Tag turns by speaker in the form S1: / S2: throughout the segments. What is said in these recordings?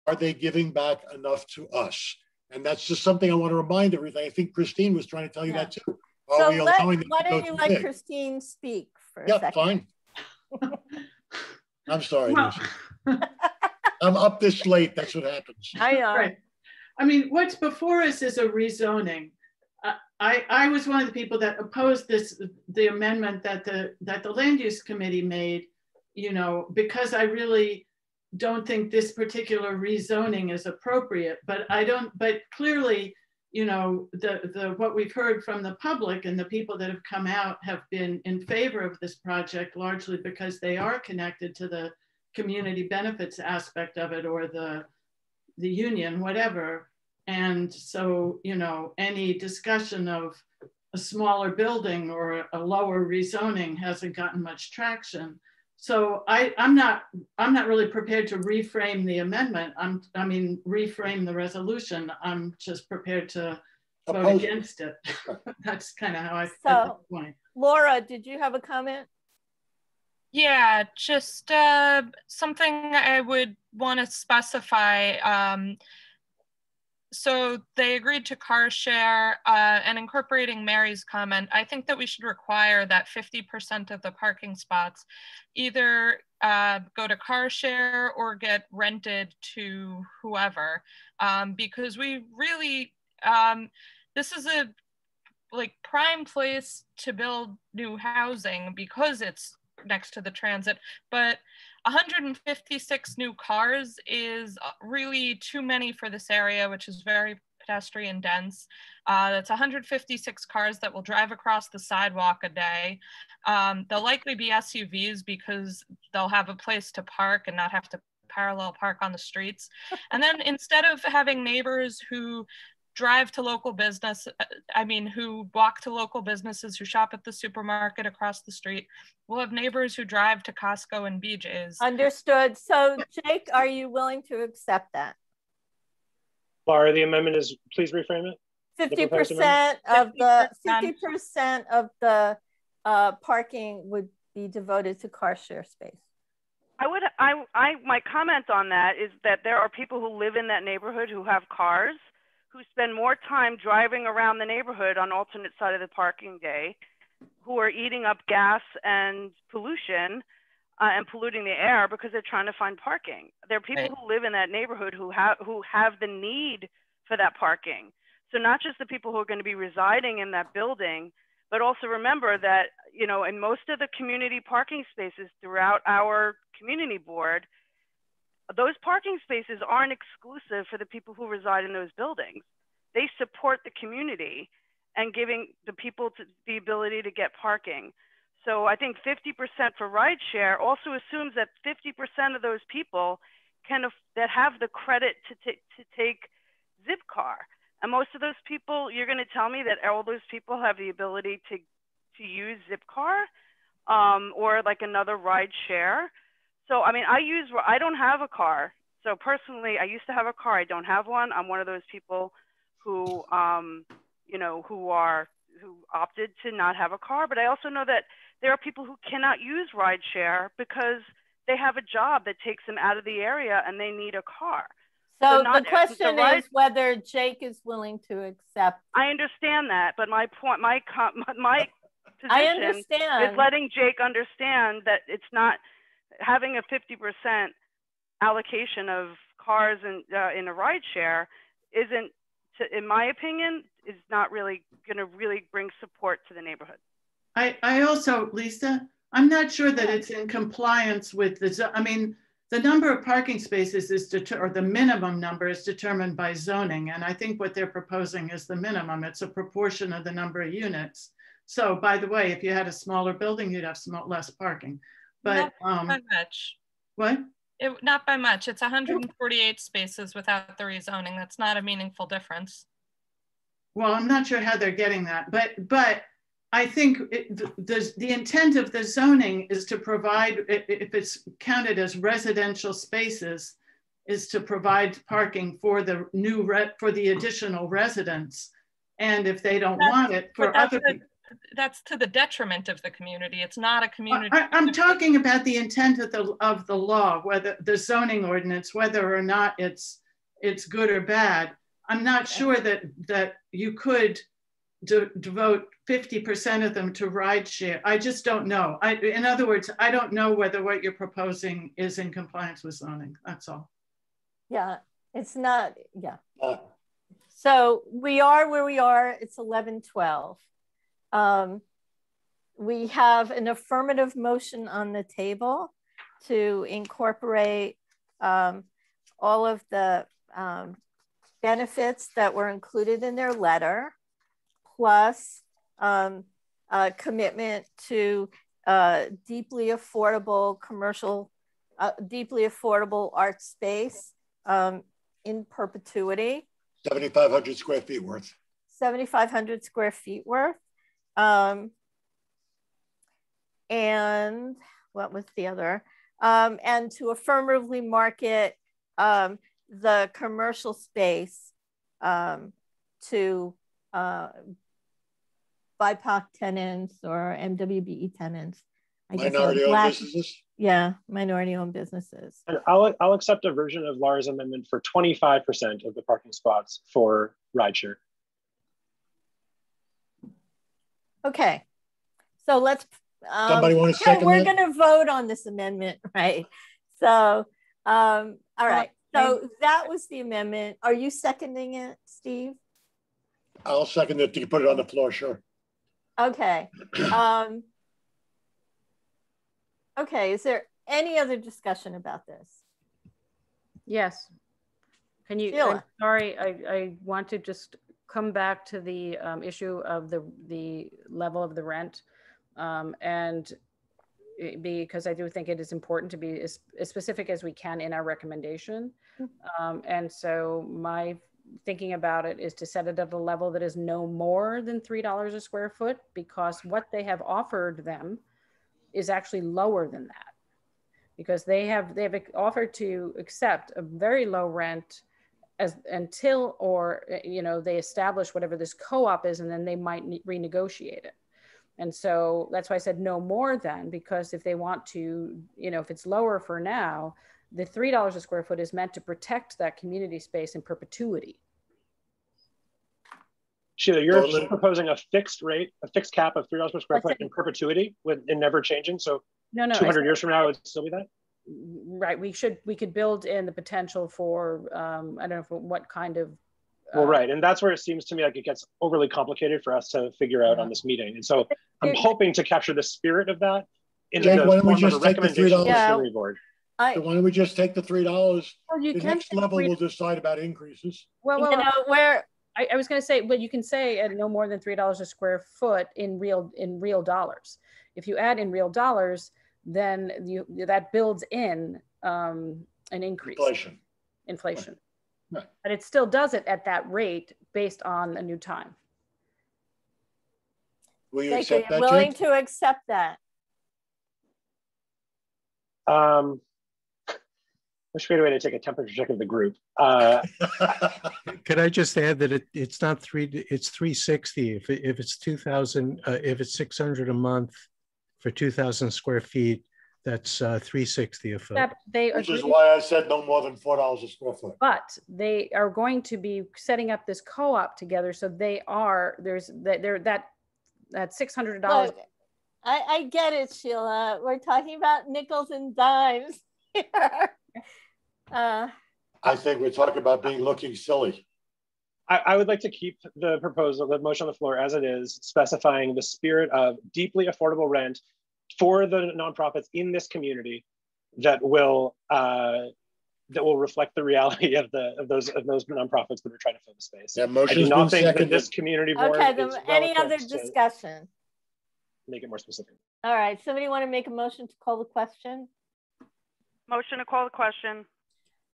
S1: are they giving back enough to us? And that's just something I want to remind everybody. I think Christine was trying to tell you that too. Are we allowing them
S2: why
S1: to
S2: don't
S1: go
S2: you
S1: too
S2: let
S1: big?
S2: Christine speak for a
S1: Yeah,
S2: second?
S1: fine. I'm sorry, Lucy. I'm up this late. That's what happens.
S2: I know.
S3: Right. I mean, what's before us is a rezoning. I was one of the people that opposed the amendment that the land use committee made, you know, because I really don't think this particular rezoning is appropriate. But clearly, you know, what we've heard from the public and the people that have come out have been in favor of this project, largely because they are connected to the community benefits aspect of it, or the union, whatever. And so, you know, any discussion of a smaller building or a lower rezoning hasn't gotten much traction. So I'm not really prepared to reframe the amendment. Reframe the resolution. I'm just prepared to vote against it. That's kind of how I feel at this point.
S2: Laura, did you have a comment?
S4: Yeah, just something I would want to specify. So they agreed to car share, and incorporating Mary's comment, I think that we should require that 50% of the parking spots either go to car share or get rented to whoever, because we really, this is a prime place to build new housing because it's next to the transit, but 156 new cars is really too many for this area, which is very pedestrian dense. That's 156 cars that will drive across the sidewalk a day. They'll likely be SUVs because they'll have a place to park and not have to parallel park on the streets. And then instead of having neighbors who drive to local business, who walk to local businesses, who shop at the supermarket across the street, we'll have neighbors who drive to Costco and BJ's.
S2: Understood. So Jake, are you willing to accept that?
S5: Laura, the amendment is, please reframe it.
S2: 50% of the parking would be devoted to car share space.
S6: My comment on that is that there are people who live in that neighborhood who have cars, who spend more time driving around the neighborhood on alternate side of the parking day, who are eating up gas and pollution and polluting the air because they're trying to find parking. There are people who live in that neighborhood who have the need for that parking. So not just the people who are going to be residing in that building, but also remember that, you know, in most of the community parking spaces throughout our community board, those parking spaces aren't exclusive for the people who reside in those buildings. They support the community and giving the people the ability to get parking. So I think 50% for rideshare also assumes that 50% of those people that have the credit to take Zipcar. And most of those people, you're going to tell me that all those people have the ability to use Zipcar or like another rideshare. So, I mean, I don't have a car. So personally, I used to have a car. I don't have one. I'm one of those people who, who opted to not have a car. But I also know that there are people who cannot use rideshare because they have a job that takes them out of the area and they need a car.
S2: So the question is whether Jake is willing to accept.
S6: I understand that, but my point, my position is letting Jake understand that it's not having a 50% allocation of cars in a rideshare isn't, in my opinion, is not really going to really bring support to the neighborhood.
S3: I also, Lisa, I'm not sure that it's in compliance with the number of parking spaces or the minimum number is determined by zoning. And I think what they're proposing is the minimum. It's a proportion of the number of units. So by the way, if you had a smaller building, you'd have less parking. But
S4: not by much.
S3: What?
S4: Not by much. It's 148 spaces without the rezoning. That's not a meaningful difference.
S3: Well, I'm not sure how they're getting that, but I think the intent of the zoning is to provide, if it's counted as residential spaces, is to provide parking for the additional residents. And if they don't want it for other people.
S4: that's to the detriment of the community. It's not a community.
S3: I'm talking about the intent of the law, whether the zoning ordinance, whether or not it's good or bad. I'm not sure that you could devote 50% of them to rideshare. I just don't know. In other words, I don't know whether what you're proposing is in compliance with zoning. That's all.
S2: Yeah, it's not. Yeah. So we are where we are. It's 11:12. We have an affirmative motion on the table to incorporate all of the benefits that were included in their letter, plus a commitment to deeply affordable commercial, deeply affordable art space in perpetuity.
S1: 7,500 square feet worth. 7,500
S2: square feet worth. And what was the other? And to affirmatively market the commercial space to BIPOC tenants or MWBE tenants.
S1: Minority-owned businesses?
S2: Yeah, minority-owned businesses.
S5: And I'll accept a version of Laura's amendment for 25% of the parking spots for rideshare.
S2: Okay, so let's.
S1: Somebody want to second
S2: we're going to vote on this amendment, right? So, all right. So that was the amendment. Are you seconding it, Steve?
S1: I'll second it. You can put it on the floor, sure.
S2: Okay. Okay, is there any other discussion about this?
S7: Yes. Can you,
S2: Sheila.
S7: I'm sorry, I want to just come back to the issue of the level of the rent. And because I do think it is important to be as specific as we can in our recommendation. And so my thinking about it is to set it at a level that is no more than $3 a square foot, because what they have offered them is actually lower than that, because they have offered to accept a very low rent until they establish whatever this co-op is, and then they might renegotiate it. And so that's why I said no more than, because if they want to, if it's lower for now, the $3 a square foot is meant to protect that community space in perpetuity.
S5: Sheila, you're proposing a fixed rate, a fixed cap of $3 per square foot in perpetuity and never changing. So no, 200 years from now, it would still be that?
S7: Right, we could build in the potential for, I don't know for what kind of.
S5: Well, right, and that's where it seems to me like it gets overly complicated for us to figure out on this meeting. And so I'm hoping to capture the spirit of that in the
S1: why don't we just take the $3?
S5: The board.
S1: So why don't we just take the $3? Well, the next level we'll decide about increases.
S7: Well, I was going to say, but you can say at no more than $3 a square foot in real dollars. If you add in real dollars, then that builds in an increase. Inflation. Right. But it still does it at that rate based on a new time.
S1: Will you accept that?
S2: Willing to accept that?
S5: Wish we had a way to take a temperature check of the group.
S8: Could I just add that it's not it's $360 if it's 2,000 if it's 600 a month for 2,000 square feet. That's $360 a foot.
S1: Which is why I said no more than $4 a square foot.
S7: But they are going to be setting up this co-op together, so there's that $600.
S2: Look, I get it, Sheila. We're talking about nickels and dimes here.
S1: I think we're talking about looking silly.
S5: I would like to keep the motion on the floor as it is, specifying the spirit of deeply affordable rent for the nonprofits in this community that will reflect the reality of those nonprofits that are trying to fill the space.
S1: Yeah,
S5: I do not think that this community board
S2: is any other discussion?
S5: Make it more specific.
S2: All right, somebody want to make a motion to call the question?
S6: Motion to call the question.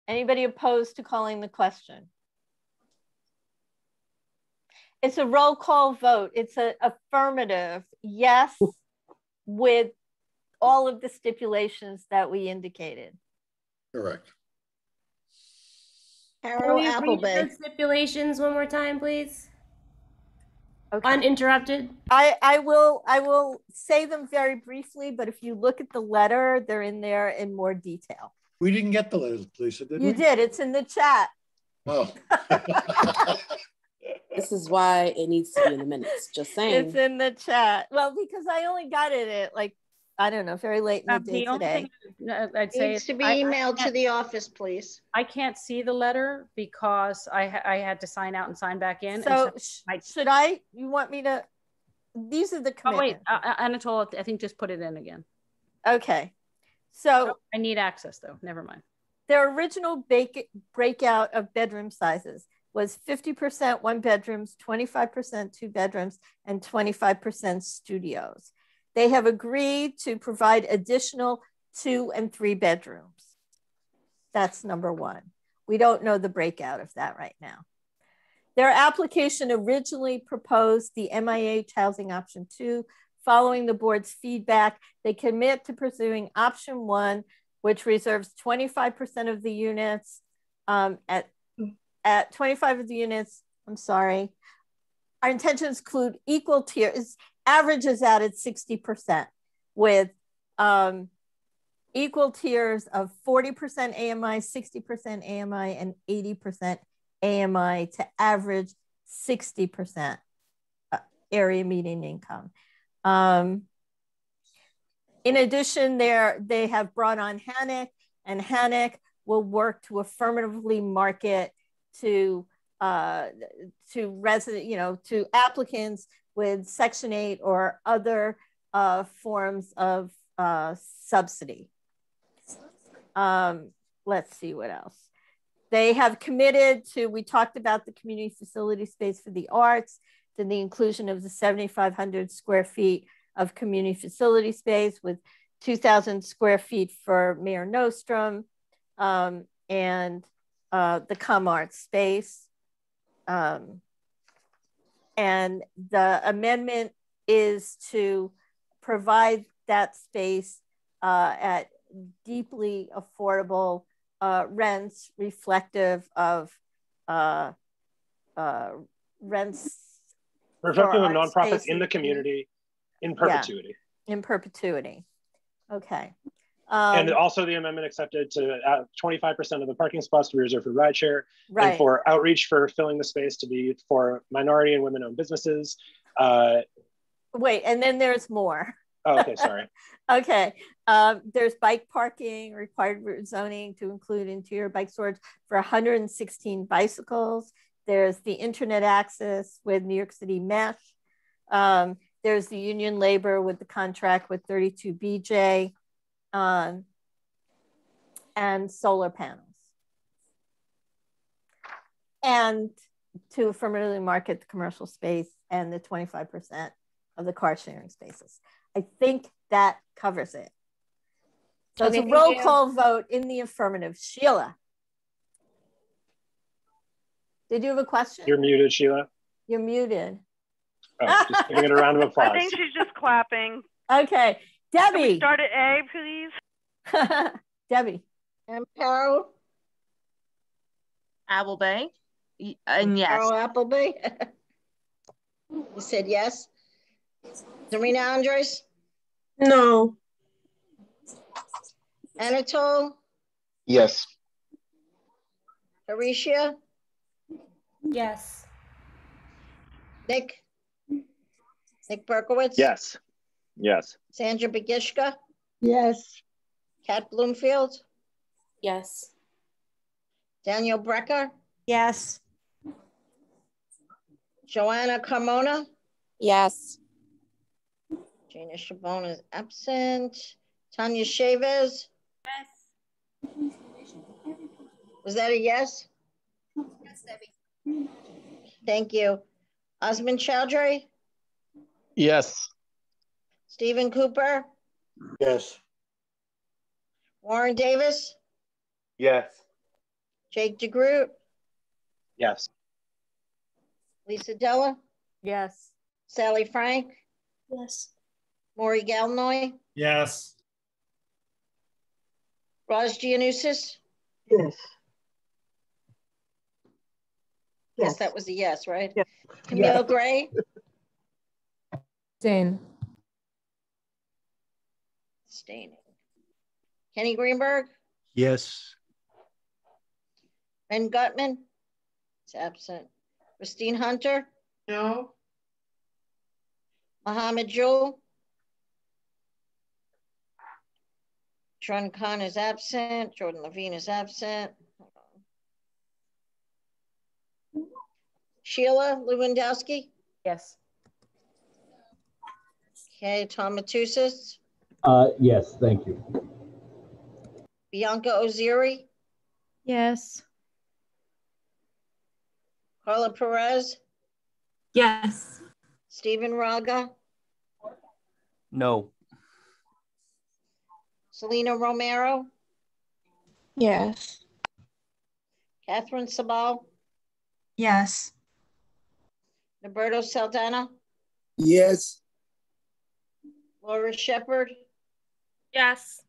S2: Anybody opposed to calling the question? It's a roll call vote. It's an affirmative yes with all of the stipulations that we indicated.
S1: Correct.
S9: Carol Appleby. Read those stipulations one more time, please.
S2: Okay.
S9: Uninterrupted.
S2: I will say them very briefly, but if you look at the letter, they're in there in more detail.
S1: We didn't get the letter, Lisa, did we?
S2: You did. It's in the chat.
S1: Oh.
S10: This is why it needs to be in the minutes. Just saying.
S2: It's in the chat. Well, because I only got it at like, I don't know, very late in the day today.
S7: I'd say
S11: needs to be emailed to the office, please.
S7: I can't see the letter because I had to sign out and sign back in.
S2: So you want me to, these are the commitments.
S7: Oh wait, Anatole, I think just put it in again.
S2: Okay. So
S7: I need access though, never mind.
S2: Their original breakout of bedroom sizes was 50% one bedrooms, 25% two bedrooms, and 25% studios. They have agreed to provide additional 2 and 3 bedrooms. That's number one. We don't know the breakout of that right now. Their application originally proposed the MIH housing option 2. Following the board's feedback, they commit to pursuing option 1, which reserves 25% of the units at 25 of the units. I'm sorry. Our intentions include equal tiers, averages out at 60% with equal tiers of 40% AMI, 60% AMI, and 80% AMI to average 60% area median income. In addition, they have brought on HANIC, and HANIC will work to affirmatively market to resident, to applicants with Section 8 or other forms of subsidy. Let's see what else. They have committed to, we talked about the community facility space for the arts, to the inclusion of the 7,500 square feet of community facility space with 2,000 square feet for Mayor Nostrum and the ComArt space. And the amendment is to provide that space at deeply affordable rents reflective of rents
S5: reflective of nonprofits in the community in perpetuity.
S2: Yeah, in perpetuity. Okay.
S5: And also the amendment accepted to 25% of the parking spots to be reserved for rideshare,
S2: right,
S5: and for outreach for filling the space to be for minority and women-owned businesses.
S2: Wait, and then there's more.
S5: Oh, okay, sorry.
S2: Okay, there's bike parking, required zoning to include interior bike storage for 116 bicycles. There's the internet access with New York City Mesh. There's the union labor with the contract with 32 BJ. And solar panels. And to affirmatively market the commercial space and the 25% of the car sharing spaces. I think that covers it. So it's a roll call vote in the affirmative. Sheila. Did you have a question?
S5: You're muted, Sheila.
S2: You're muted.
S5: Oh, just giving it a round of applause.
S6: I think she's just clapping.
S2: Okay. Debbie.
S6: Can we start at A, please?
S2: Debbie.
S11: Amparo.
S12: Appleby. And yes.
S11: Carol Appleby. You said yes. Serena Andres.
S12: No.
S11: Anatole.
S13: Yes.
S11: Horatia.
S9: Yes.
S11: Nick Berkowitz.
S13: Yes. Yes.
S11: Sandra Begishka.
S12: Yes.
S11: Kat Bloomfield.
S10: Yes.
S11: Daniel Brecker.
S12: Yes.
S11: Joanna Carmona.
S10: Yes.
S11: Gina Chabon is absent. Tanya Chavez.
S9: Yes.
S11: Was that a yes?
S9: Yes, Debbie.
S11: Thank you. Osman Chowdhury.
S13: Yes.
S11: Stephen Cooper.
S1: Yes.
S11: Warren Davis.
S13: Yes.
S11: Jake DeGroot.
S5: Yes.
S11: Lisa Della.
S2: Yes.
S11: Sally Frank.
S9: Yes.
S11: Maury Galnoy.
S14: Yes.
S11: Raj Giannousis.
S12: Yes.
S11: Yes, that was a yes, right?
S12: Yes.
S11: Camille Gray.
S14: Abstain.
S11: Abstaining. Kenny Greenberg,
S8: Yes.
S11: Ben Gutman is absent. Christine Hunter,
S3: No.
S11: Mohammed Jewel, Sean Khan is absent. Jordan Levine is absent. Sheila Lewandowski.
S7: Yes.
S11: Okay, Tom Matussis.
S15: Yes, thank you.
S11: Bianca Oziri.
S9: Yes.
S11: Carla Perez.
S9: Yes.
S11: Stephen Raga.
S13: No.
S11: Selena Romero.
S12: Yes.
S11: Catherine Sabal.
S12: Yes.
S11: Roberto Saldana.
S16: Yes.
S11: Laura Shepard.
S4: Yes.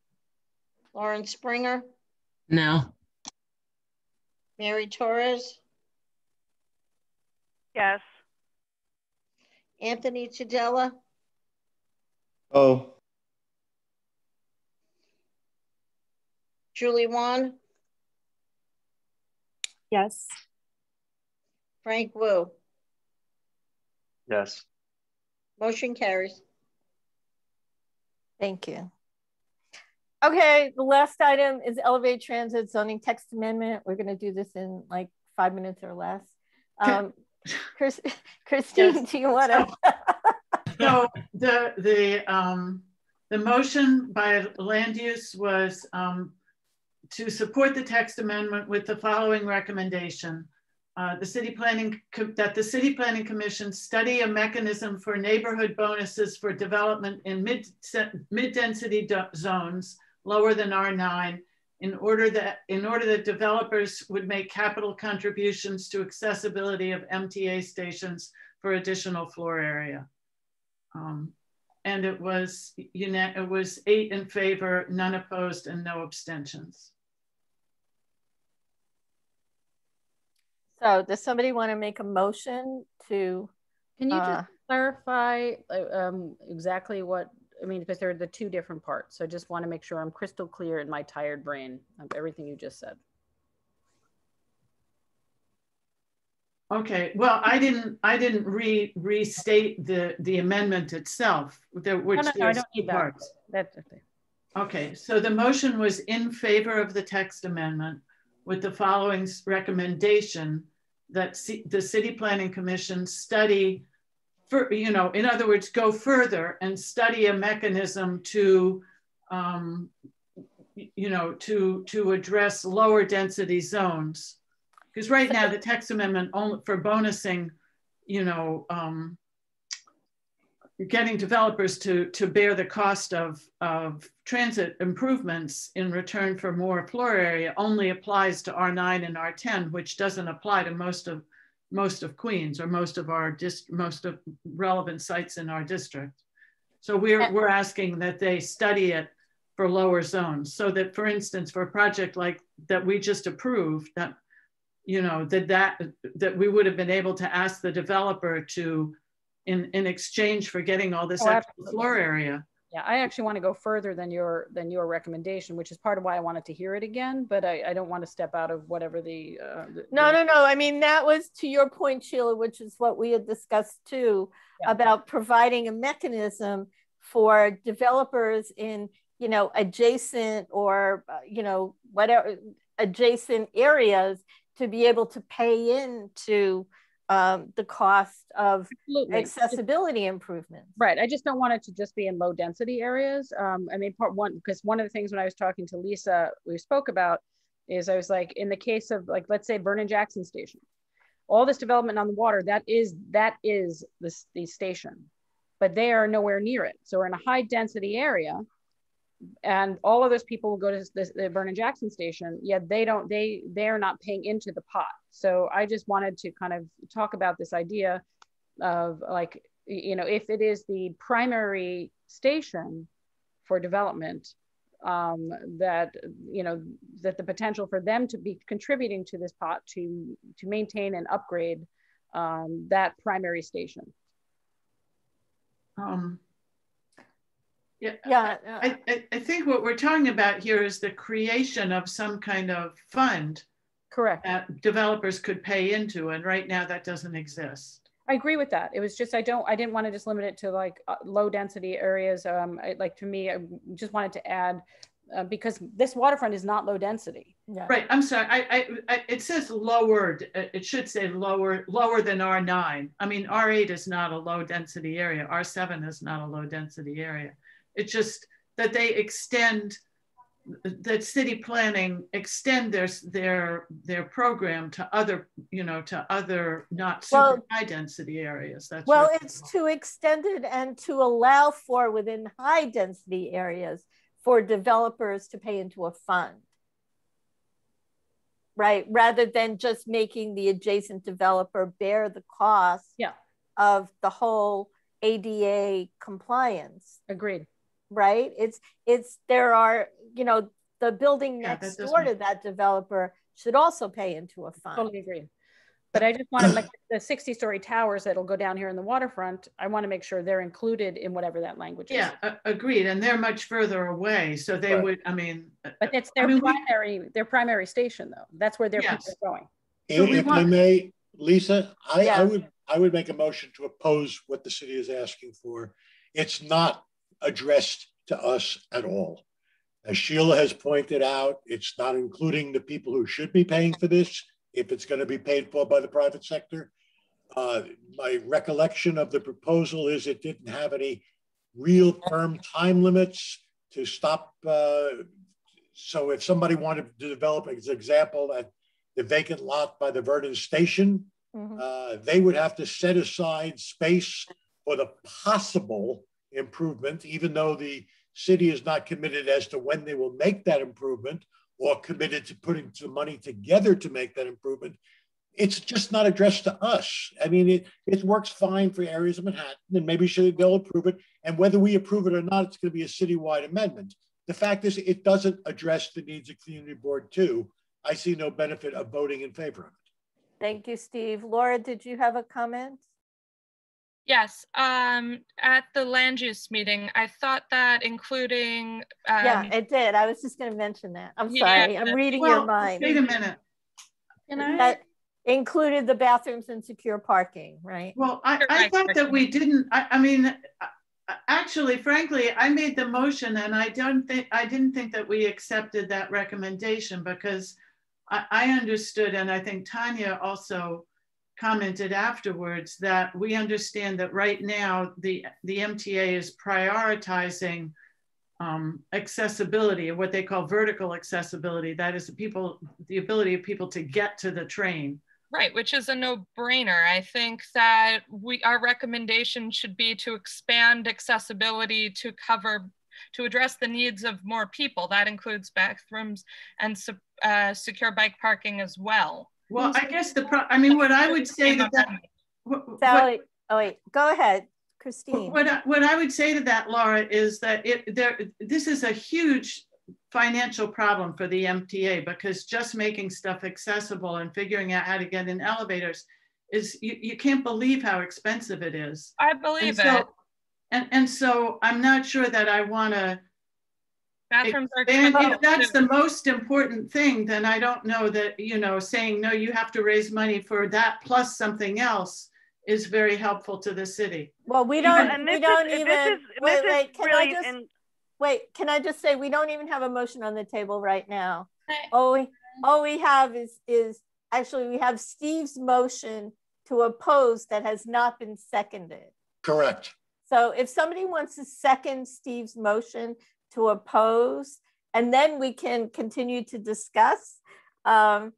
S11: Lauren Springer.
S14: No.
S11: Mary Torres.
S6: Yes.
S11: Anthony Tudela.
S13: Oh.
S11: Julie Wan.
S10: Yes.
S11: Frank Wu.
S13: Yes.
S11: Motion carries.
S2: Thank you. Okay, the last item is Elevate Transit zoning text amendment. We're going to do this in like 5 minutes or less. Christine,
S3: Yes.
S2: do you want to?
S3: So the motion by land use was to support the text amendment with the following recommendation. The City Planning Commission study a mechanism for neighborhood bonuses for development in mid-density zones lower than R9 in order that developers would make capital contributions to accessibility of MTA stations for additional floor area. And it was 8 in favor, none opposed, and no abstentions.
S2: So does somebody want to make a motion to?
S7: Can you just clarify exactly what, I mean, because they're the two different parts. So I just want to make sure I'm crystal clear in my tired brain of everything you just said.
S3: Okay, well, I didn't restate the amendment itself, which
S7: no, I don't need
S3: parts.
S7: That's okay.
S3: Okay, so the motion was in favor of the text amendment with the following recommendation that the City Planning Commission study, in other words, go further and study a mechanism to, to address lower density zones. Because right now the text amendment only for bonusing, getting developers to bear the cost of transit improvements in return for more floor area only applies to R9 and R10, which doesn't apply to most of Queens or most of relevant sites in our district. So we're asking that they study it for lower zones, so that, for instance, for a project like that we just approved, that that we would have been able to ask the developer to, in exchange for getting all this extra floor area.
S7: Yeah, I actually want to go further than your recommendation, which is part of why I wanted to hear it again, but I don't want to step out of whatever
S2: No. I mean, that was to your point, Sheila, which is what we had discussed too, about providing a mechanism for developers in, adjacent or, whatever adjacent areas to be able to pay into the cost of accessibility improvements.
S7: Right. I just don't want it to just be in low density areas. I mean, part one, because one of the things when I was talking to Lisa, we spoke about is I was like, in the case of like, let's say Vernon Jackson Station, all this development on the water, that is the station, but they are nowhere near it. So we're in a high density area and all of those people will go to the Vernon Jackson Station, yet they are not paying into the pot. So I just wanted to kind of talk about this idea of like, if it is the primary station for development, that the potential for them to be contributing to this pot to maintain and upgrade that primary station.
S3: I think what we're talking about here is the creation of some kind of fund.
S7: Correct.
S3: That developers could pay into, and right now that doesn't exist.
S7: I agree with that. It was just, I didn't want to just limit it to like low density areas. Like to me, I just wanted to add, because this waterfront is not low density.
S3: Yeah. Right, I'm sorry, it says lowered, it should say lower than R9. I mean, R8 is not a low density area, R7 is not a low density area. It's just that they extend, that city planning extend their program to other, to other not super high density areas. That's
S2: well, it's to extend it and to allow for within high density areas for developers to pay into a fund, right? Rather than just making the adjacent developer bear the cost of the whole ADA compliance.
S7: Agreed.
S2: Right? There are, the building next door to that developer should also pay into a fund.
S7: Totally agree. But I just want to make the 60-story towers that'll go down here in the waterfront, I want to make sure they're included in whatever that language is.
S3: Yeah, agreed. And they're much further away. So they would, I mean.
S7: But it's their primary station though. That's where their people are going.
S1: If I may, Lisa, I would make a motion to oppose what the city is asking for. It's not addressed to us at all. As Sheila has pointed out, it's not including the people who should be paying for this if it's going to be paid for by the private sector. My recollection of the proposal is it didn't have any real firm time limits to stop. So if somebody wanted to develop, as an example, at the vacant lot by the Vernon Station, they would have to set aside space for the possible improvement, even though the city is not committed as to when they will make that improvement or committed to putting some money together to make that improvement. It's just not addressed to us. I mean, it works fine for areas of Manhattan, and maybe they'll approve it. And whether we approve it or not, it's going to be a citywide amendment. The fact is, it doesn't address the needs of Community Board 2. I see no benefit of voting in favor of it.
S2: Thank you, Steve. Laura, did you have a comment?
S4: Yes, at the land use meeting, I thought that including...
S2: yeah, it did. I was just going to mention that. I'm sorry. I'm reading your mind.
S3: Wait a minute.
S2: That included the bathrooms and secure parking, right?
S3: Well, I thought that we didn't. I mean, actually, frankly, I made the motion and I didn't think that we accepted that recommendation because I understood, and I think Tanya also commented afterwards, that we understand that right now the MTA is prioritizing accessibility, what they call vertical accessibility. That is the ability of people to get to the train.
S4: Right, which is a no-brainer. I think that our recommendation should be to expand accessibility to address the needs of more people. That includes bathrooms and secure bike parking as well.
S3: Well, I guess what I would say to that.
S2: Sally, oh wait, go ahead, Christine.
S3: What I would say to that, Laura, is that this is a huge financial problem for the MTA, because just making stuff accessible and figuring out how to get in elevators is, you can't believe how expensive it is.
S4: I believe it.
S3: And so I'm not sure that I want to.
S4: Bathrooms are
S3: and if that's the most important thing, then I don't know that, saying, no, you have to raise money for that plus something else is very helpful to the city.
S2: Well, wait, can I just say, we don't even have a motion on the table right now. All we have is actually, we have Steve's motion to oppose that has not been seconded.
S1: Correct.
S2: So if somebody wants to second Steve's motion to oppose, and then we can continue to discuss.
S14: Can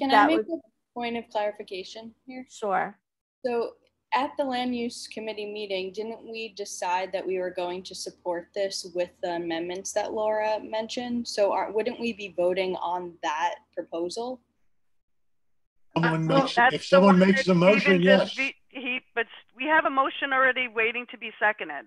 S14: I make a point of clarification here?
S2: Sure.
S14: So at the land use committee meeting, didn't we decide that we were going to support this with the amendments that Laura mentioned? So wouldn't we be voting on that proposal?
S1: If someone makes the motion, yes.
S6: But we have a motion already waiting to be seconded.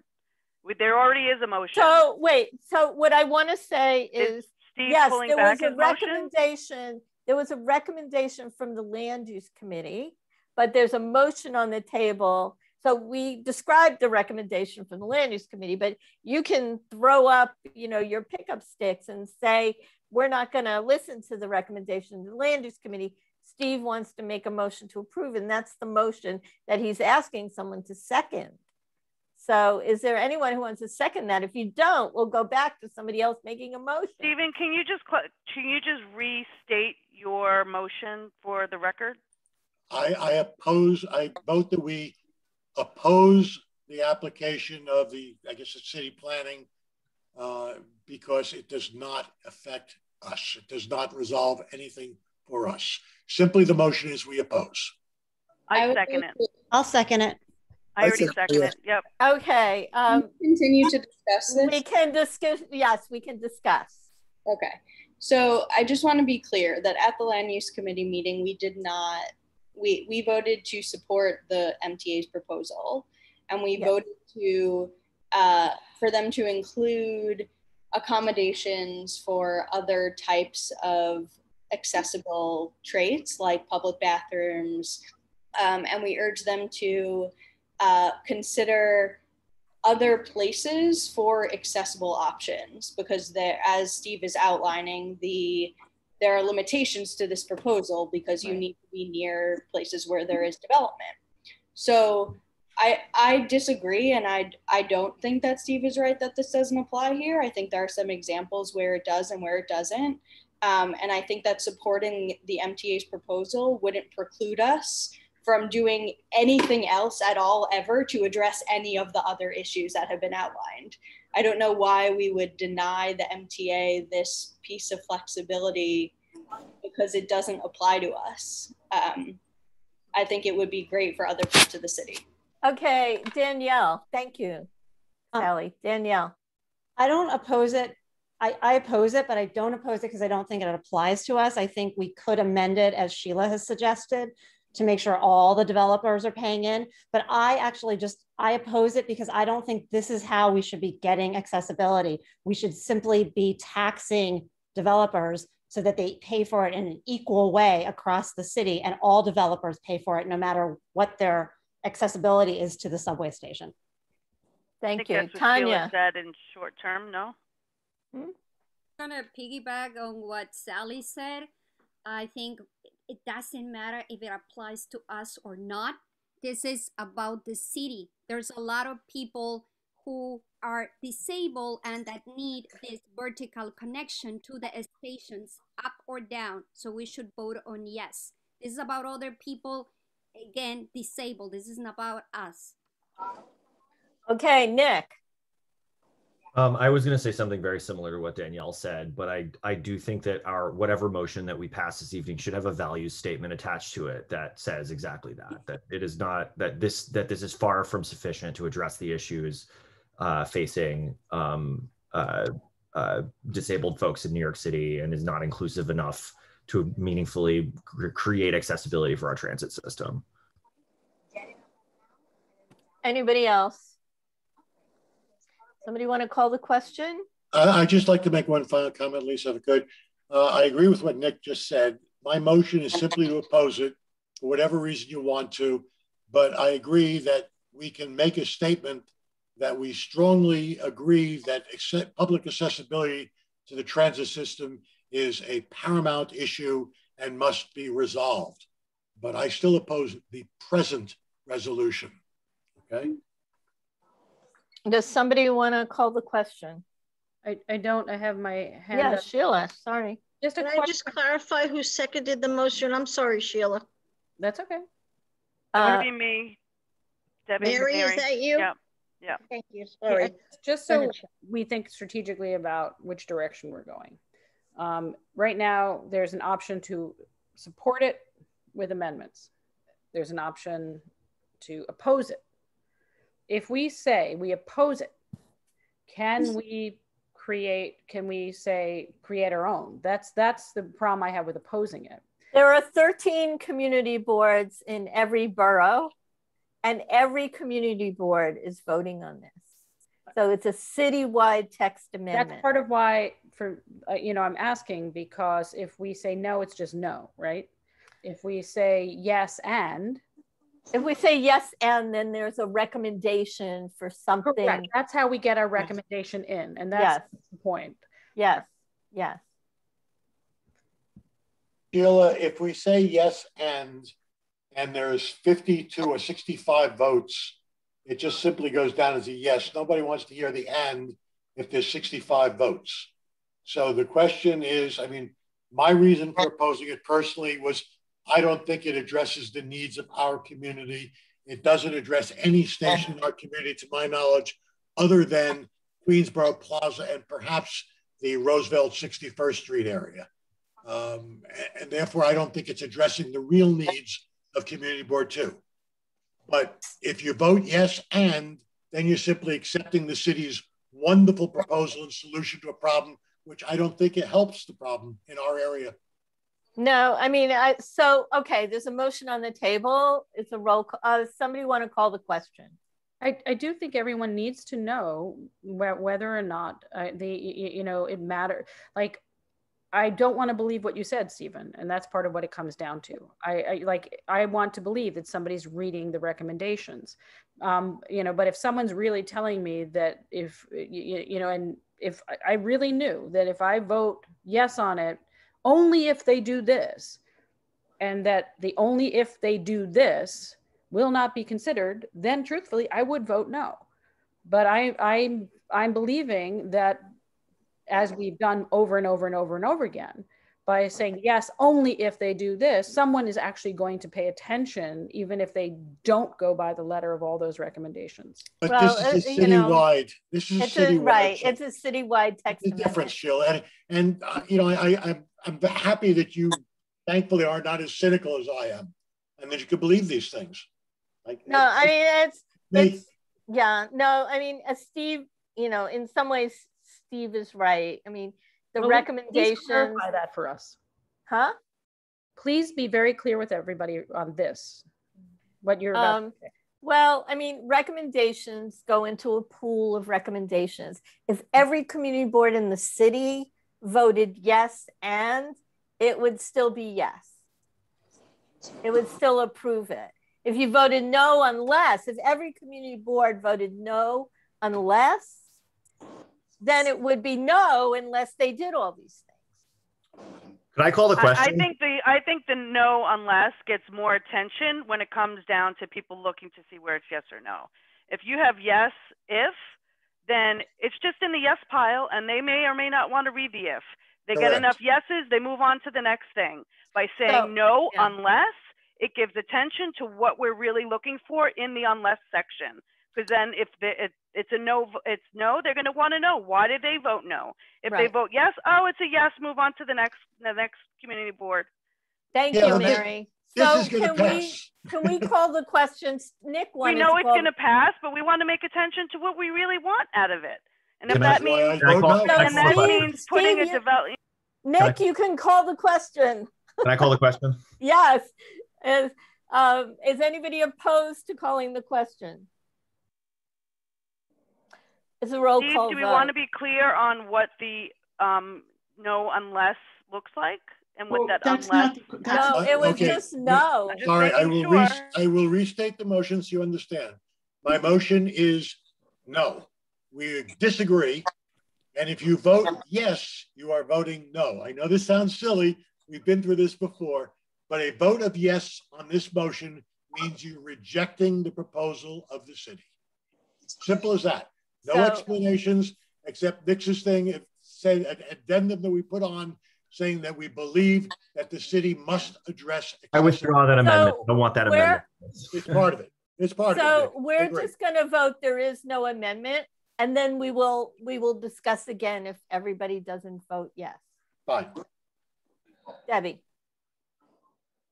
S6: There already is a motion.
S2: So wait, so what I want to say is, yes, there was a recommendation. There was a recommendation from the land use committee, but there's a motion on the table So we described the recommendation from the land use committee, but you can throw up, your pickup sticks and say, we're not going to listen to the recommendation of the land use committee. Steve wants to make a motion to approve, and that's the motion that he's asking someone to second. So is there anyone who wants to second that? If you don't, we'll go back to somebody else making a motion.
S6: Stephen, can you just restate your motion for the record?
S1: I vote that we oppose the application of the city planning because it does not affect us. It does not resolve anything for us. Simply the motion is we oppose.
S6: I second it.
S9: I'll second it.
S6: I already second it. Yep.
S2: Okay.
S14: Continue to discuss this.
S2: We can discuss. Yes, we can discuss.
S14: Okay. So I just want to be clear that at the land use committee meeting, we did not, we voted to support the MTA's proposal, and we voted to, for them to include accommodations for other types of accessible traits like public bathrooms. And we urged them to consider other places for accessible options, because there, as Steve is outlining, there are limitations to this proposal because you need to be near places where there is development. So I disagree, and I don't think that Steve is right that this doesn't apply here. I think there are some examples where it does and where it doesn't. And I think that supporting the MTA's proposal wouldn't preclude us from doing anything else at all ever to address any of the other issues that have been outlined. I don't know why we would deny the MTA this piece of flexibility because it doesn't apply to us. I think it would be great for other parts of the city.
S2: Okay, Danielle, thank you. Sally, Danielle.
S16: I don't oppose it. I oppose it, but I don't oppose it because I don't think it applies to us. I think we could amend it as Sheila has suggested to make sure all the developers are paying in. But I oppose it because I don't think this is how we should be getting accessibility. We should simply be taxing developers so that they pay for it in an equal way across the city, and all developers pay for it no matter what their accessibility is to the subway station.
S2: Thank you.
S6: That's what
S2: Tanya.
S6: Sheila said in short term, no?
S17: I'm gonna piggyback on what Sally said. I think it doesn't matter if it applies to us or not. This is about the city. There's a lot of people who are disabled and that need this vertical connection to the stations, up or down. So we should vote on yes. This is about other people, again, disabled. This isn't about us.
S2: Okay, Nick.
S18: I was going to say something very similar to what Danielle said, but I do think that our whatever motion that we pass this evening should have a values statement attached to it that says exactly that it is not that this is far from sufficient to address the issues facing disabled folks in New York City, and is not inclusive enough to meaningfully create accessibility for our transit system.
S2: Anybody else? Somebody want to call the question?
S1: I'd just like to make one final comment, Lisa, if I could. I agree with what Nick just said. My motion is simply to oppose it for whatever reason you want to, but I agree that we can make a statement that we strongly agree that public accessibility to the transit system is a paramount issue and must be resolved. But I still oppose the present resolution, okay?
S2: Does somebody want to call the question?
S7: I don't. I have my hand
S2: up.
S7: Sheila,
S2: sorry.
S11: Can I just clarify who seconded the motion? I'm sorry, Sheila.
S7: That's okay.
S6: That would be me. Debbie,
S11: Mary, is that you?
S6: Yeah. Yeah.
S11: Thank you. Sorry.
S7: Yeah, just so we think strategically about which direction we're going. Right now, there's an option to support it with amendments. There's an option to oppose it. If we say we oppose it, can we create our own? That's the problem I have with opposing it.
S2: There are 13 community boards in every borough, and every community board is voting on this. So it's a citywide text amendment.
S7: That's part of why I'm asking, because if we say no, it's just no, right? If we say yes and,
S2: If we say yes, and then there's a recommendation for something.
S7: Correct. That's how we get our recommendation in, and that's the point.
S2: Yes, yes.
S1: Sheila, if we say yes, and there's 52 or 65 votes, it just simply goes down as a yes. Nobody wants to hear the and if there's 65 votes. So the question is, I mean, my reason for opposing it personally was I don't think it addresses the needs of our community. It doesn't address any station in our community, to my knowledge, other than Queensboro Plaza and perhaps the Roosevelt 61st Street area. And therefore, I don't think it's addressing the real needs of Community Board 2. But if you vote yes, and then you're simply accepting the city's wonderful proposal and solution to a problem, which I don't think it helps the problem in our area.
S2: No, I mean, okay, there's a motion on the table. It's a roll call. Somebody want to call the question?
S7: I do think everyone needs to know whether or not it matters. Like, I don't want to believe what you said, Stephen, and that's part of what it comes down to. I want to believe that somebody's reading the recommendations, but if someone's really telling me that if I really knew that if I vote yes on it, only if they do this, and that the only if they do this will not be considered, then truthfully, I would vote no. But I'm believing that, as we've done over and over and over and over again, by saying yes, only if they do this, someone is actually going to pay attention, even if they don't go by the letter of all those recommendations.
S1: But this is a citywide. This is a citywide.
S2: Right. It's a citywide text.
S1: It's a difference, Sheila. And I'm happy that you, thankfully, are not as cynical as I am, and that you can believe these things.
S2: Steve, in some ways, Steve is right. I mean, the recommendation.
S7: Please clarify that for us.
S2: Huh?
S7: Please be very clear with everybody on this, what you're about to say.
S2: Well, I mean, recommendations go into a pool of recommendations. If every community board in the city voted yes, and it would still be yes. It would still approve it. If you voted no, if every community board voted no, unless, then it would be no unless they did all these things.
S18: Can I call the question?
S6: I think the no unless gets more attention when it comes down to people looking to see where it's yes or no. If you have yes if, then it's just in the yes pile, and they may or may not want to read the if. They get enough yeses, they move on to the next thing. By saying no unless, it gives attention to what we're really looking for in the unless section. Because then if it's no, they're going to want to know, why did they vote no? If they vote yes, it's a yes, move on to the next community board.
S2: Thank you, Mary. So can we call the questions? Nick wanted
S6: we know it's going to pass, but we want to make attention to what we really want out of it. And if that means putting a development.
S2: Nick, you can call the question.
S18: Can I call the question?
S2: Yes. Is anybody opposed to calling the question? It's a roll call
S6: do we
S2: vote.
S6: Want to be clear on what the no unless looks like and what that unless?
S2: No, it was just no.
S1: Sorry, I will restate the motion so you understand. My motion is no. We disagree. And if you vote yes, you are voting no. I know this sounds silly. We've been through this before, but a vote of yes on this motion means you're rejecting the proposal of the city. Simple as that. No explanations except Nix's thing. It said an addendum that we put on saying that we believe that the city must address.
S18: I withdraw that amendment. I don't want that amendment.
S1: It's part of it. It's part of it.
S2: So we're just going to vote there is no amendment, and then we will discuss again if everybody doesn't vote yes.
S1: Fine.
S2: Debbie.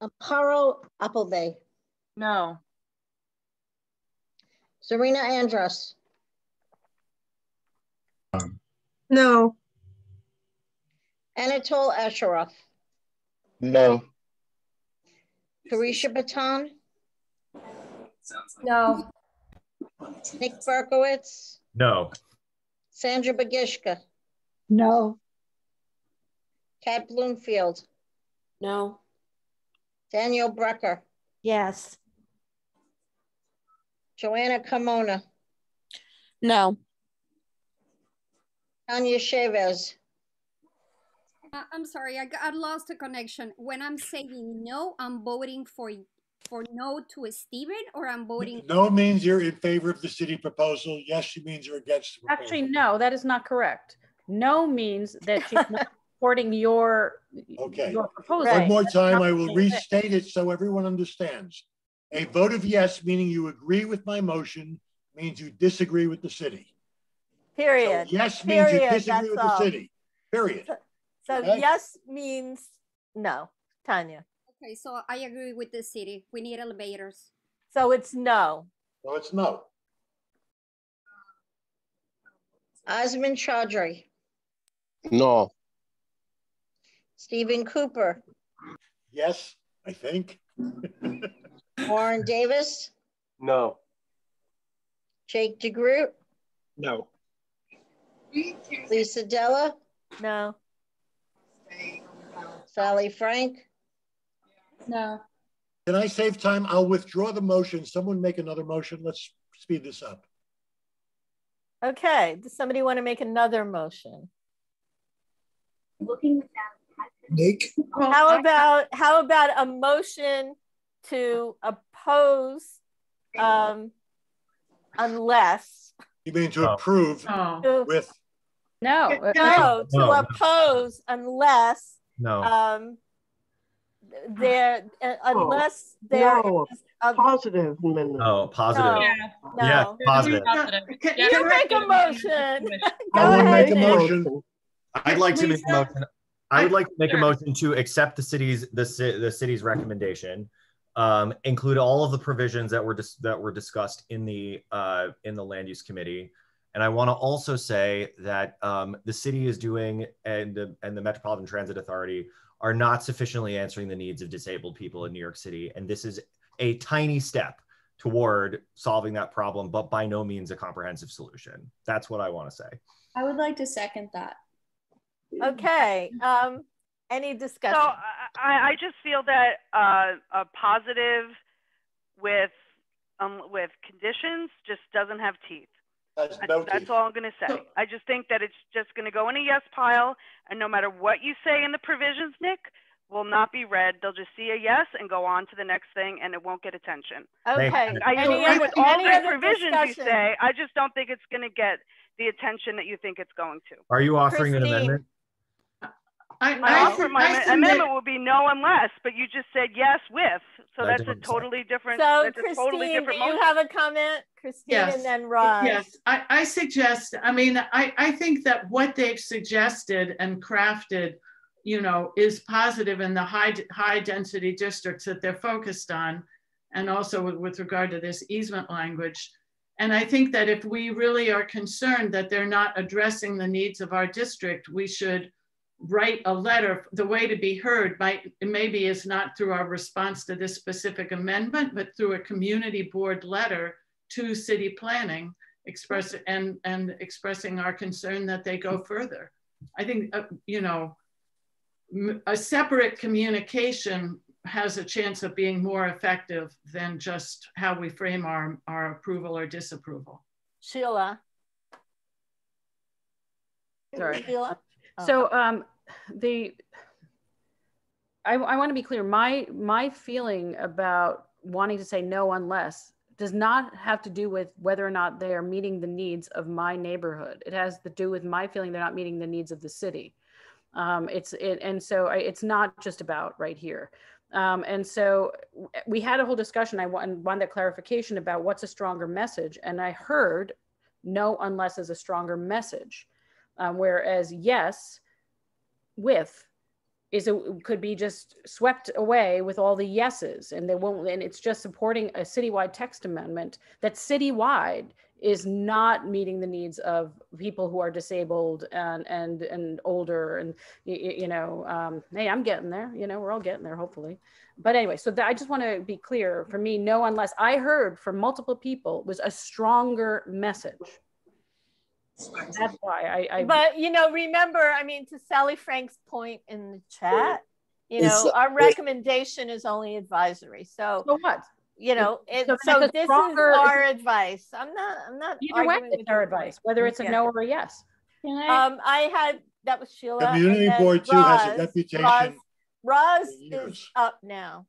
S11: Amparo Applebay.
S12: No.
S11: Serena Andrus.
S12: No.
S11: Anatole Asheroff.
S13: No.
S11: Carisha Baton.
S12: No.
S11: Nick Berkowitz.
S18: No.
S11: Sandra Bagishka.
S12: No.
S11: Kat Bloomfield.
S10: No.
S11: Daniel Brecker.
S16: Yes.
S11: Joanna Carmona.
S10: No.
S11: Tanya Chavez.
S17: I'm sorry, I lost the connection. When I'm saying no, I'm voting for no to Stephen, or I'm voting.
S1: No means you're in favor of the city proposal. Yes, means you're against the proposal.
S7: Actually, no, that is not correct. No means that she's not supporting your proposal.
S1: One more time, I will restate it so everyone understands. A vote of yes, meaning you agree with my motion, means you disagree with the city.
S2: Period.
S1: So yes means you disagree with the
S2: all.
S1: city. Period.
S2: So
S1: Okay?
S2: yes means no. Tanya.
S17: Okay, so I agree with the city. We need elevators.
S2: So it's no.
S1: So it's no.
S11: Osman Chaudhry.
S13: No.
S11: Stephen Cooper.
S1: Yes, I think.
S11: Warren Davis.
S5: No.
S11: Jake DeGroot.
S5: No.
S11: Lisa Della.
S2: No.
S11: Sally Frank.
S14: No.
S1: Can I save time? I'll withdraw the motion. Someone make another motion. Let's speed this up.
S2: Okay. Does somebody want to make another motion?
S13: Nick.
S2: How about a motion to oppose unless
S1: You mean to approve with
S2: to oppose unless there unless there is a
S12: positive amendment.
S18: Oh, positive.
S2: No.
S18: Yeah, positive.
S2: You make a motion.
S1: I will make a motion.
S18: I'd like to make a motion. I would like to make a motion to accept the city's recommendation, include all of the provisions that were discussed in the land use committee, and I want to also say that the city is doing and the Metropolitan Transit Authority are not sufficiently answering the needs of disabled people in New York City, and this is a tiny step toward solving that problem, but by no means a comprehensive solution. That's what I want to say.
S14: I would like to second that.
S2: Okay. Any discussion?
S6: So I just feel that a positive with conditions just doesn't have teeth. That's all I'm going to say. I just think that it's just going to go in a yes pile, and no matter what you say in the provisions, Nick, will not be read. They'll just see a yes and go on to the next thing, and it won't get attention.
S2: Okay.
S6: I agree with all the provisions you say. I just don't think it's going to get the attention that you think it's going to.
S18: Are you offering an amendment?
S6: My amendment will be no unless, but you just said yes with, so that's a totally different.
S2: So Christine, do you have a comment? Christine, and then Rod.
S3: Yes, I suggest. I mean, I think that what they've suggested and crafted, is positive in the high density districts that they're focused on, and also with regard to this easement language. And I think that if we really are concerned that they're not addressing the needs of our district, we should write a letter. The way to be heard maybe is not through our response to this specific amendment, but through a community board letter to city planning, expressing our concern that they go further. I think, a separate communication has a chance of being more effective than just how we frame our approval or disapproval.
S2: Sheila.
S7: Sorry.
S2: Sheila?
S7: So I want to be clear. My feeling about wanting to say no unless does not have to do with whether or not they are meeting the needs of my neighborhood. It has to do with my feeling they're not meeting the needs of the city. It's not just about right here. And so we had a whole discussion. I wanted that clarification about what's a stronger message. And I heard no unless is a stronger message. Whereas yes, with could be just swept away with all the yeses, and it's just supporting a citywide text amendment that citywide is not meeting the needs of people who are disabled and older, and hey, I'm getting there, we're all getting there, hopefully. But anyway, so I just want to be clear, for me, no unless I heard from multiple people was a stronger message. That's why
S2: But remember, to Sally Frank's point in the chat, our recommendation is only advisory. So
S7: what?
S2: you know,
S7: So
S2: this is our advice. I'm not
S7: Either way,
S2: arguing
S7: it's
S2: with
S7: our
S2: your
S7: advice,
S2: point.
S7: whether it's a no or a yes.
S2: That was Sheila.
S1: Community board too has a reputation.
S2: Roz is up now.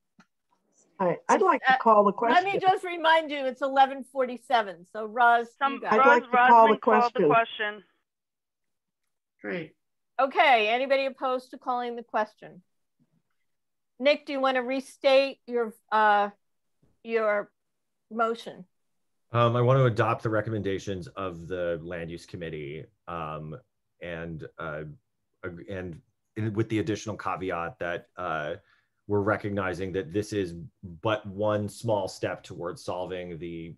S12: I'd like to call the question.
S2: Let me just remind you, it's 11:47. So Roz,
S6: I'd like to call the question.
S3: Great.
S2: Okay, anybody opposed to calling the question? Nick, do you want to restate your motion?
S18: I want to adopt the recommendations of the land use committee, and with the additional caveat that we're recognizing that this is but one small step towards solving the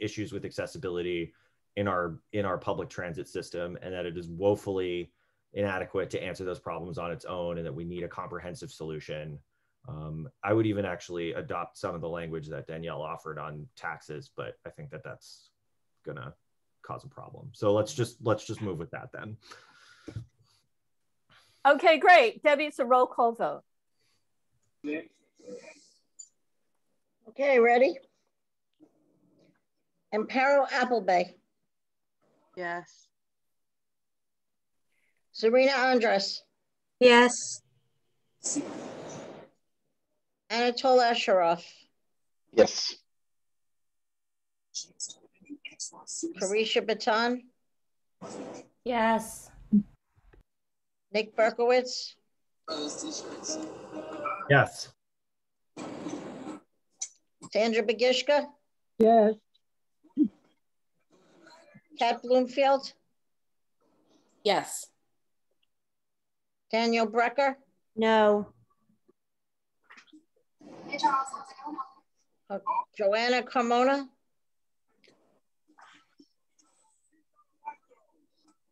S18: issues with accessibility in our public transit system, and that it is woefully inadequate to answer those problems on its own, and that we need a comprehensive solution. I would even actually adopt some of the language that Danielle offered on taxes, but I think that that's gonna cause a problem. So let's just move with that then.
S2: Okay, great. Debbie, it's a roll call vote.
S11: Okay, ready? Amparo Applebay.
S12: Yes.
S11: Serena Andres.
S9: Yes.
S11: Anatol Asheroff.
S13: Yes.
S11: Carisha Baton.
S9: Yes.
S11: Nick Berkowitz.
S18: Yes.
S11: Sandra Begishka.
S12: Yes.
S11: Kat Bloomfield.
S10: Yes.
S11: Daniel Brecker.
S16: No.
S11: Joanna Carmona.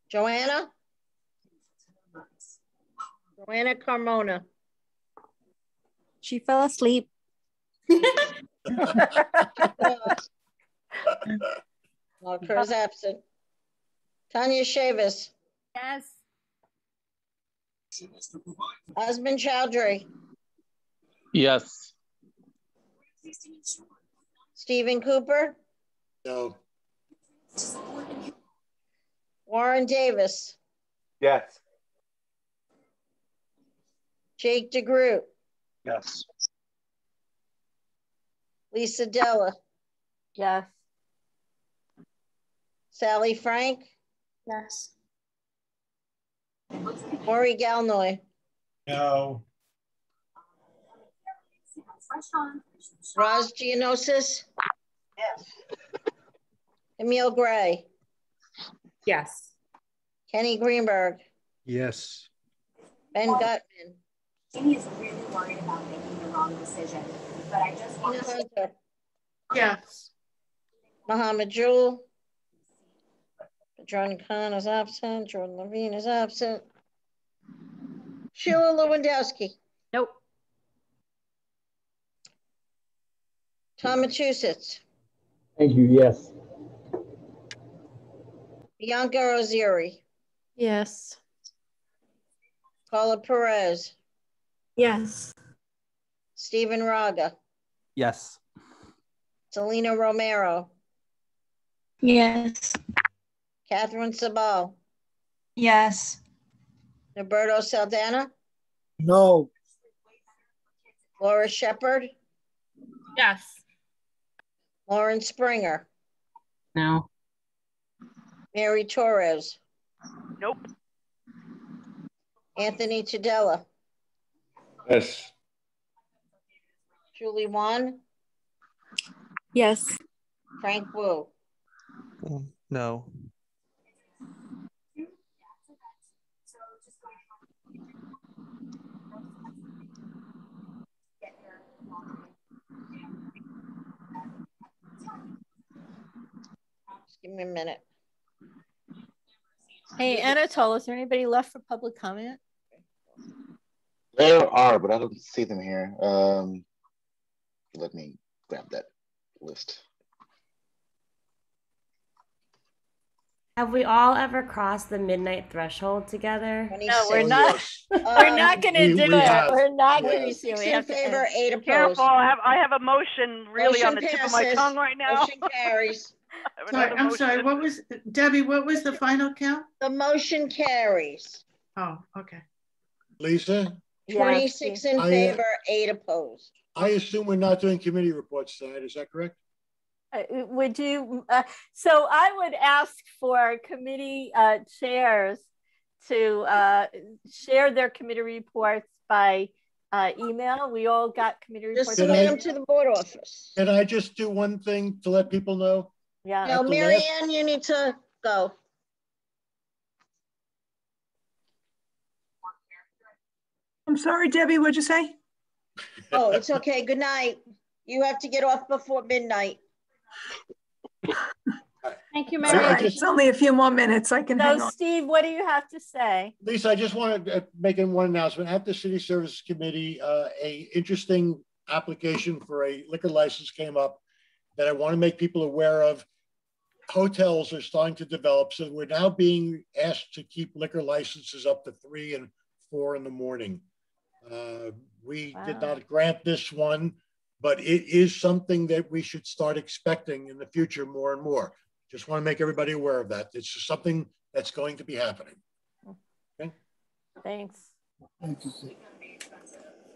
S11: Joanna Carmona.
S9: She fell asleep.
S11: Walker is absent. Tanya Chavis.
S17: Yes.
S11: Osmond Chowdhury.
S13: Yes.
S11: Stephen Cooper.
S1: No.
S11: Warren Davis.
S13: Yes.
S11: Jake DeGroot.
S5: Yes.
S11: Lisa Della.
S2: Yes.
S11: Sally Frank.
S10: Yes.
S11: Maury Galnoy.
S1: No.
S11: Roz Gianosis. Yes. Emil Gray.
S10: Yes.
S11: Kenny Greenberg.
S8: Yes.
S11: Ben Gutman.
S19: Amy is really worried about making the wrong decision, but I just want to...
S11: Hunter.
S3: Yes.
S11: Muhammad Jewell. John Khan is absent. Jordan Levine is absent. Sheila Lewandowski.
S7: Nope.
S11: Tom Matusitz.
S15: Thank you, yes.
S11: Bianca Oziri.
S9: Yes.
S11: Paula Perez.
S9: Yes.
S11: Stephen Raga.
S13: Yes.
S11: Selena Romero.
S9: Yes.
S11: Catherine Sabal.
S9: Yes.
S11: Roberto Saldana.
S13: No.
S11: Laura Shepard.
S4: Yes.
S11: Lauren Springer.
S9: No.
S11: Mary Torres.
S6: Nope.
S11: Anthony Tudela.
S13: Yes.
S11: Julie Wan.
S9: Yes.
S11: Frank Wu.
S13: No.
S11: Just give me a minute.
S2: Hey, Anatol, is there anybody left for public comment?
S13: There are, but I don't see them here. Let me grab that list.
S20: Have we all ever crossed the midnight threshold together?
S2: No, we're not. We're not going to do it. We're not going to. We have
S11: in favor, 8 opposed.
S6: Careful, I have a motion really on the tip of my tongue right now.
S11: Motion carries.
S3: Sorry, I'm sorry. What was Debbie? What was the final count?
S11: The motion carries.
S3: Oh, okay.
S1: Lisa?
S11: 26 in favor, 8 opposed.
S1: I assume we're not doing committee reports tonight. Is that correct?
S2: Would you? So I would ask for committee chairs to share their committee reports by email. We all got committee reports.
S11: Just submit them to the board office.
S1: Can I just do one thing to let people know?
S2: Yeah.
S11: No, Mary Ann, you need to go.
S12: I'm sorry, Debbie, what'd you say?
S11: Oh, it's okay. Good night. You have to get off before midnight.
S2: Thank you, Mary.
S12: It's only a few more minutes. I can hang on.
S2: Steve, what do you have to say?
S1: Lisa, I just want to make one announcement. At the City Services Committee, a interesting application for a liquor license came up that I want to make people aware of. Hotels are starting to develop, so we're now being asked to keep liquor licenses up to 3 and 4 in the morning. We did not grant this one, but it is something that we should start expecting in the future more and more. Just want to make everybody aware of that. It's just something that's going to be happening. Okay.
S2: Thanks.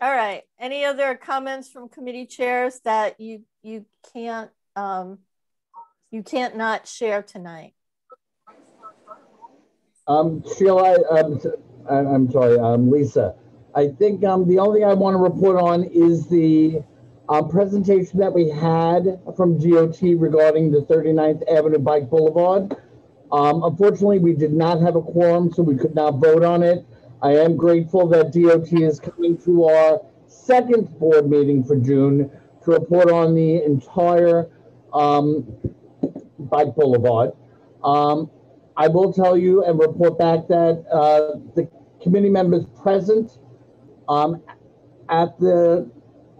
S2: All right. Any other comments from committee chairs that you can't not share tonight?
S15: Sheila, I'm sorry, Lisa. I think the only thing I want to report on is the presentation that we had from DOT regarding the 39th Avenue Bike Boulevard. Unfortunately, we did not have a quorum, so we could not vote on it. I am grateful that DOT is coming to our second board meeting for June to report on the entire Bike Boulevard. I will tell you and report back that the committee members present at the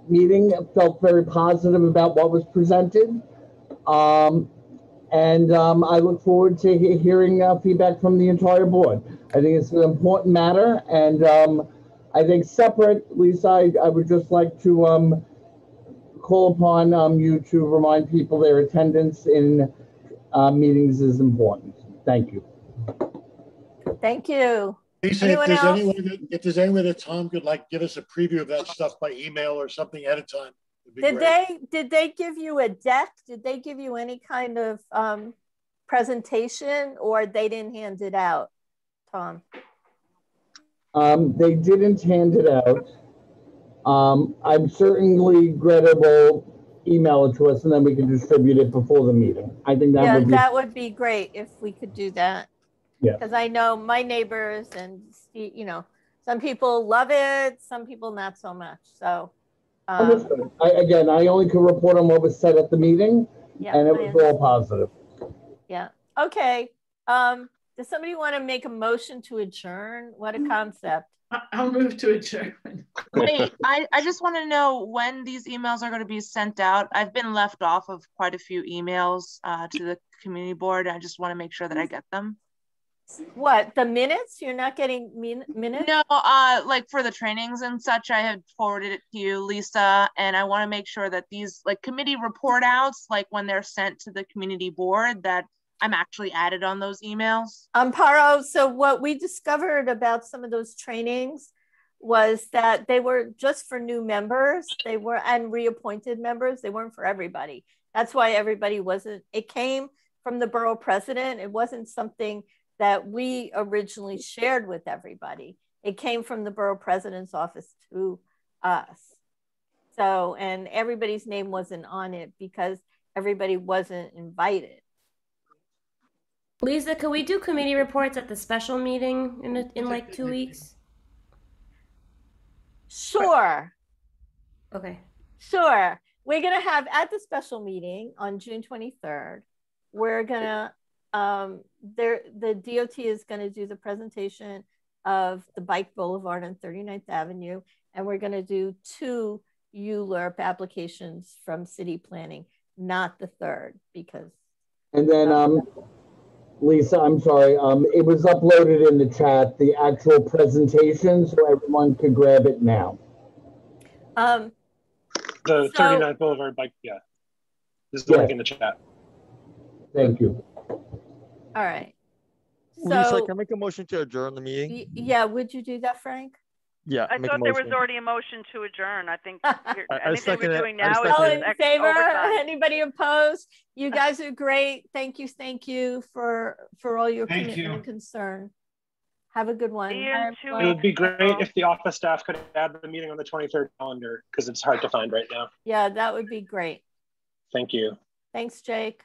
S15: meeting felt very positive about what was presented. And I look forward to hearing feedback from the entire board. I think it's an important matter. And I think separate, Lisa, I would just like to call upon you to remind people their attendance in meetings is important. Thank you.
S2: Thank you.
S1: Lisa, if there's any way that Tom could give us a preview of that stuff by email or something at a time.
S2: Did they give you a deck? Did they give you any kind of presentation, or they didn't hand it out, Tom?
S15: They didn't hand it out. I'm certainly Greta will email it to us, and then we can distribute it before the meeting. I think that
S2: would be great if we could do that.
S15: Yeah.
S2: Because I know my neighbors and some people love it, some people not so much. So.
S15: Understood. I only could report on what was said at the meeting, and it was all positive.
S2: Yeah. Okay. Does somebody want to make a motion to adjourn? What a concept.
S3: I'll move to adjourn.
S21: Wait, I just want to know when these emails are going to be sent out. I've been left off of quite a few emails to the community board. I just want to make sure that I get them.
S2: What, the minutes? You're not getting minutes?
S21: No, like for the trainings and such, I had forwarded it to you, Lisa, and I want to make sure that these committee report outs, when they're sent to the community board, that I'm actually added on those emails.
S2: Amparo, so what we discovered about some of those trainings was that they were just for new members. They were, and reappointed members. They weren't for everybody. That's why everybody wasn't, it came from the borough president. It wasn't something that we originally shared with everybody. It came from the borough president's office to us. So, and everybody's name wasn't on it because everybody wasn't invited.
S20: Lisa, could we do committee reports at the special meeting in like 2 weeks?
S2: Sure.
S20: Okay.
S2: Sure. We're going to have at the special meeting on June 23rd, we're going to the DOT is going to do the presentation of the Bike Boulevard on 39th Avenue, and we're going to do 2 ULURP applications from city planning, not the 3rd, because.
S15: And then Lisa, I'm sorry. It was uploaded in the chat, the actual presentation, so everyone could grab it now.
S5: The 39th Boulevard bike, yeah. This is the link in the chat.
S15: Thank you.
S2: All right.
S14: Lisa, can I make a motion to adjourn the meeting?
S2: Yeah, would you do that, Frank?
S14: Yeah,
S6: I thought there was already a motion to adjourn. I think anything we're doing now is
S2: all
S6: just
S2: in favor.
S6: overtime.
S2: Anybody opposed? You guys are great. Thank you for all your commitment and concern. Have a good one.
S5: It would be great if the office staff could add the meeting on the 23rd calendar because it's hard to find right now.
S2: Yeah, that would be great.
S5: Thank you.
S2: Thanks, Jake.